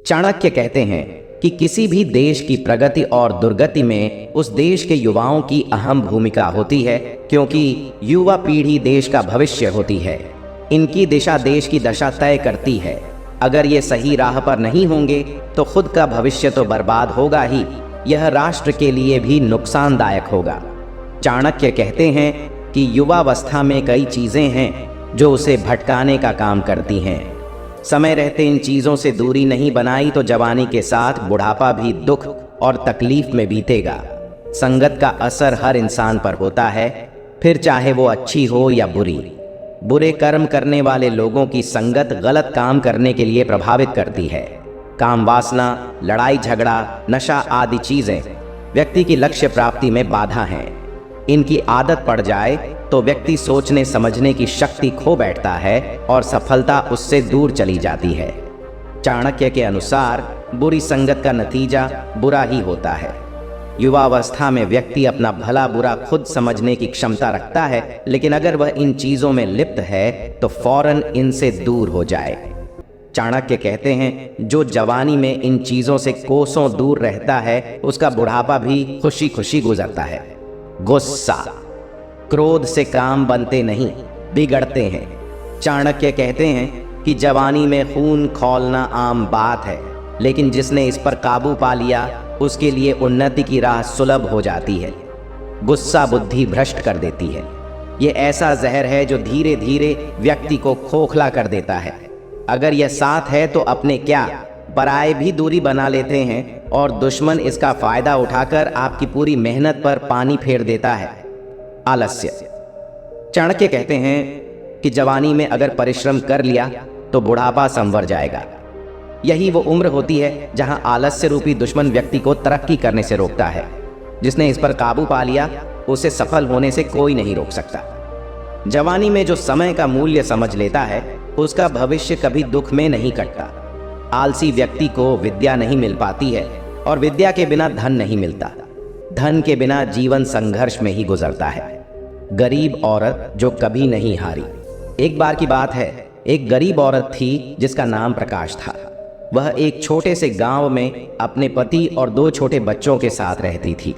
चाणक्य कहते हैं कि किसी भी देश की प्रगति और दुर्गति में उस देश के युवाओं की अहम भूमिका होती है, क्योंकि युवा पीढ़ी देश का भविष्य होती है। इनकी दिशा देश की दशा तय करती है। अगर ये सही राह पर नहीं होंगे तो खुद का भविष्य तो बर्बाद होगा ही, यह राष्ट्र के लिए भी नुकसानदायक होगा। चाणक्य कहते हैं कि युवावस्था में कई चीजें हैं जो उसे भटकाने का काम करती हैं। समय रहते इन चीजों से दूरी नहीं बनाई तो जवानी के साथ बुढ़ापा भी दुख और तकलीफ में बीतेगा। संगत का असर हर इंसान पर होता है, फिर चाहे वो अच्छी हो या बुरी। बुरे कर्म करने वाले लोगों की संगत गलत काम करने के लिए प्रभावित करती है। काम वासना, लड़ाई झगड़ा, नशा आदि चीजें व्यक्ति की लक्ष्य प्राप्ति में बाधा हैं। इनकी आदत पड़ जाए तो व्यक्ति सोचने समझने की शक्ति खो बैठता है और सफलता उससे दूर चली जाती है। चाणक्य के अनुसार बुरी संगत का नतीजा बुरा ही होता है। युवावस्था में व्यक्ति अपना भला बुरा खुद समझने की क्षमता रखता है, लेकिन अगर वह इन चीजों में लिप्त है तो फौरन इनसे दूर हो जाए। चाणक्य कहते हैं, जो जवानी में इन चीजों से कोसों दूर रहता है उसका बुढ़ापा भी खुशी खुशी गुजरता है। गुस्सा, क्रोध से काम बनते नहीं, बिगड़ते हैं। चाणक्य कहते हैं कि जवानी में खून खौलना आम बात है, लेकिन जिसने इस पर काबू पा लिया उसके लिए उन्नति की राह सुलभ हो जाती है। गुस्सा बुद्धि भ्रष्ट कर देती है। ये ऐसा जहर है जो धीरे धीरे व्यक्ति को खोखला कर देता है। अगर यह साथ है तो अपने क्या, पराये भी दूरी बना लेते हैं और दुश्मन इसका फायदा उठाकर आपकी पूरी मेहनत पर पानी फेर देता है। आलस्य, चाणक्य कहते हैं कि जवानी में अगर परिश्रम कर लिया तो बुढ़ापा संवर जाएगा। यही वो उम्र होती है जहां आलस्य रूपी दुश्मन व्यक्ति को तरक्की करने से रोकता है। जिसने इस पर काबू पा लिया उसे सफल होने से कोई नहीं रोक सकता। जवानी में जो समय का मूल्य समझ लेता है उसका भविष्य कभी दुख में नहीं कटता। आलसी व्यक्ति को विद्या नहीं मिल पाती है और विद्या के बिना धन नहीं मिलता। धन के बिना जीवन संघर्ष में ही गुजरता है। गरीब औरत जो कभी नहीं हारी। एक बार की बात है, एक गरीब औरत थी जिसका नाम प्रकाश था। वह एक छोटे से गांव में अपने पति और 2 छोटे बच्चों के साथ रहती थी।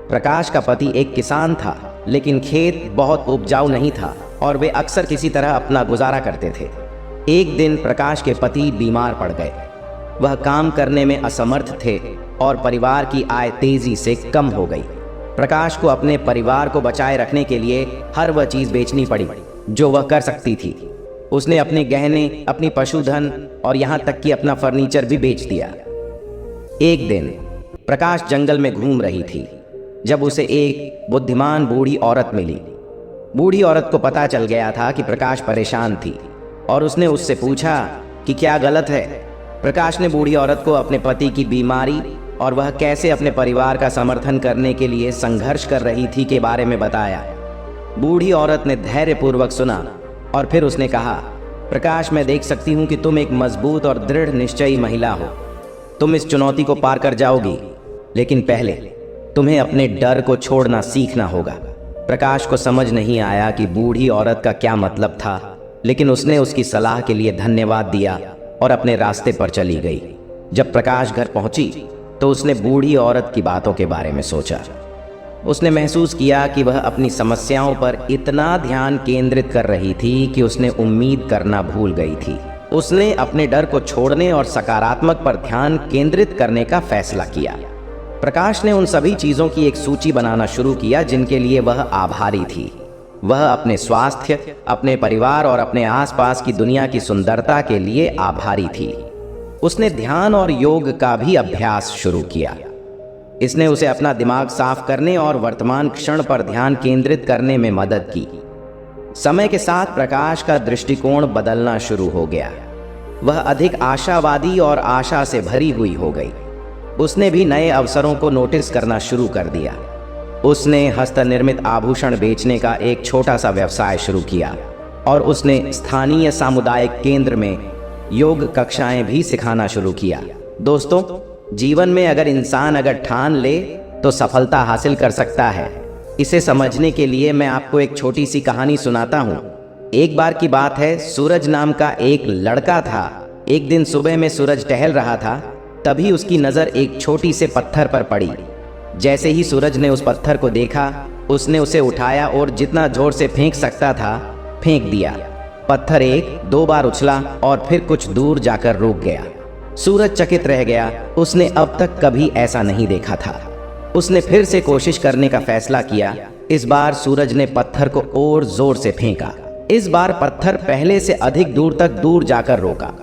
प्रकाश का पति एक किसान था, लेकिन खेत बहुत उपजाऊ नहीं था और वे अक्सर किसी तरह अपना गुजारा करते थे। एक दिन प्रकाश के पति बीमार पड़ गए। वह काम करने में असमर्थ थे और परिवार की आय तेजी से कम हो गई। प्रकाश को अपने परिवार को बचाए रखने के लिए हर वह चीज बेचनी पड़ी जो वह कर सकती थी। उसने अपने गहने, अपनी पशुधन और यहाँ तक कि अपना फर्नीचर भी बेच दिया। एक दिन प्रकाश जंगल में घूम रही थी जब उसे एक बुद्धिमान बूढ़ी औरत मिली। बूढ़ी औरत को पता चल गया था कि प्रकाश परेशान थी और उसने उससे पूछा कि क्या गलत है। प्रकाश ने बूढ़ी औरत को अपने पति की बीमारी और वह कैसे अपने परिवार का समर्थन करने के लिए संघर्ष कर रही थी के बारे में बताया। बूढ़ी औरत ने धैर्यपूर्वक सुना और फिर उसने कहा, प्रकाश, मैं देख सकती हूँ कि तुम एक मजबूत और दृढ़ निश्चयी महिला हो। तुम इस चुनौती को पार कर जाओगी, लेकिन पहले तुम्हें अपने डर को छोड़ना सीखना होगा। प्रकाश को समझ नहीं आया कि बूढ़ी औरत का क्या मतलब था, लेकिन उसने उसकी सलाह के लिए धन्यवाद दिया और अपने रास्ते पर चली गई। जब प्रकाश घर पहुंची तो उसने बूढ़ी औरत की बातों के बारे में सोचा। उसने महसूस किया कि वह अपनी समस्याओं पर इतना ध्यान केंद्रित कर रही थी कि उसने उम्मीद करना भूल गई थी। उसने अपने डर को छोड़ने और सकारात्मक पर ध्यान केंद्रित करने का फैसला किया। प्रकाश ने उन सभी चीजों की एक सूची बनाना शुरू किया जिनके लिए वह आभारी थी। वह अपने स्वास्थ्य, अपने परिवार और अपने आसपास की दुनिया की सुंदरता के लिए आभारी थी। उसने ध्यान और योग का भी अभ्यास शुरू किया। इसने उसे अपना दिमाग साफ करने और वर्तमान क्षण पर ध्यान केंद्रित करने में मदद की। समय के साथ प्रकाश का दृष्टिकोण बदलना शुरू हो गया। वह अधिक आशावादी और आशा से भरी हुई हो गई। उसने भी नए अवसरों को नोटिस करना शुरू कर दिया। उसने हस्तनिर्मित आभूषण बेचने का एक छोटा सा व्यवसाय शुरू किया और उसने स्थानीय सामुदायिक केंद्र में योग कक्षाएं भी सिखाना शुरू किया। दोस्तों, जीवन में अगर ठान ले तो सफलता हासिल कर सकता है। इसे समझने के लिए मैं आपको एक छोटी सी कहानी सुनाता हूँ। एक बार की बात है, सूरज नाम का एक लड़का था। एक दिन सुबह में सूरज टहल रहा था तभी उसकी नज़र एक छोटी से पत्थर पर पड़ी। जैसे ही सूरज ने उस पत्थर को देखा, उसने उसे उठाया और जितना जोर से फेंक सकता था फेंक दिया। पत्थर 1-2 बार उछला और फिर कुछ दूर जाकर रुक गया। सूरज चकित रह गया, उसने अब तक कभी ऐसा नहीं देखा था। उसने फिर से कोशिश करने का फैसला किया। इस बार सूरज ने पत्थर को और जोर से फेंका। इस बार पत्थर पहले से अधिक दूर तक दूर जाकर रोका।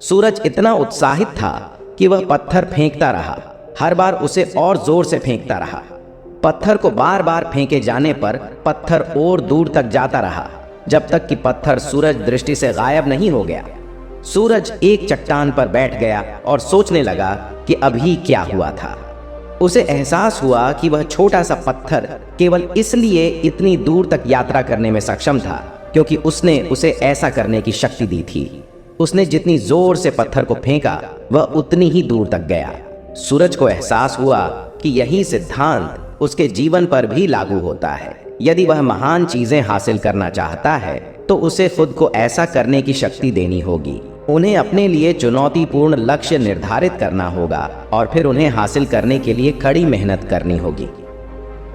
सूरज इतना उत्साहित था कि वह पत्थर फेंकता रहा, हर बार उसे और जोर से फेंकता रहा। पत्थर को बार बार फेंके जाने पर पत्थर और दूर तक जाता रहा, जब तक कि पत्थर सूरज दृष्टि से गायब नहीं हो गया। सूरज एक चट्टान पर बैठ गया और सोचने लगा कि अभी क्या हुआ था। उसे एहसास हुआ कि वह छोटा सा पत्थर केवल इसलिए इतनी दूर तक यात्रा करने में सक्षम था क्योंकि उसने उसे ऐसा करने की शक्ति दी थी। उसने जितनी जोर से पत्थर को फेंका, वह उतनी ही दूर तक गया। सूरज को एहसास हुआ कि यही सिद्धांत उसके जीवन पर भी लागू होता है। यदि वह महान चीजें हासिल करना चाहता है तो उसे खुद को ऐसा करने की शक्ति देनी होगी। उन्हें अपने लिए चुनौतीपूर्ण लक्ष्य निर्धारित करना होगा और फिर उन्हें हासिल करने के लिए कड़ी मेहनत करनी होगी।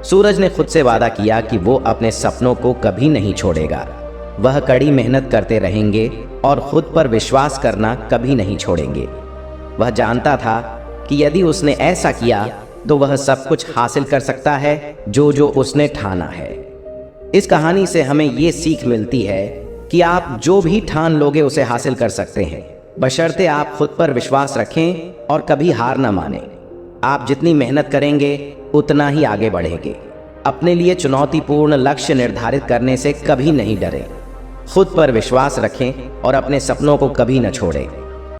सूरज ने खुद से वादा किया कि वो अपने सपनों को कभी नहीं छोड़ेगा। वह कड़ी मेहनत करते रहेंगे और खुद पर विश्वास करना कभी नहीं छोड़ेंगे। वह जानता था कि यदि उसने ऐसा किया तो वह सब कुछ हासिल कर सकता है जो उसने ठाना है। इस कहानी से हमें ये सीख मिलती है कि आप जो भी ठान लोगे उसे हासिल कर सकते हैं, बशर्ते आप खुद पर विश्वास रखें और कभी हार न मानें। आप जितनी मेहनत करेंगे उतना ही आगे बढ़ेंगे। अपने लिए चुनौतीपूर्ण लक्ष्य निर्धारित करने से कभी नहीं डरें। खुद पर विश्वास रखें और अपने सपनों को कभी न छोड़ें।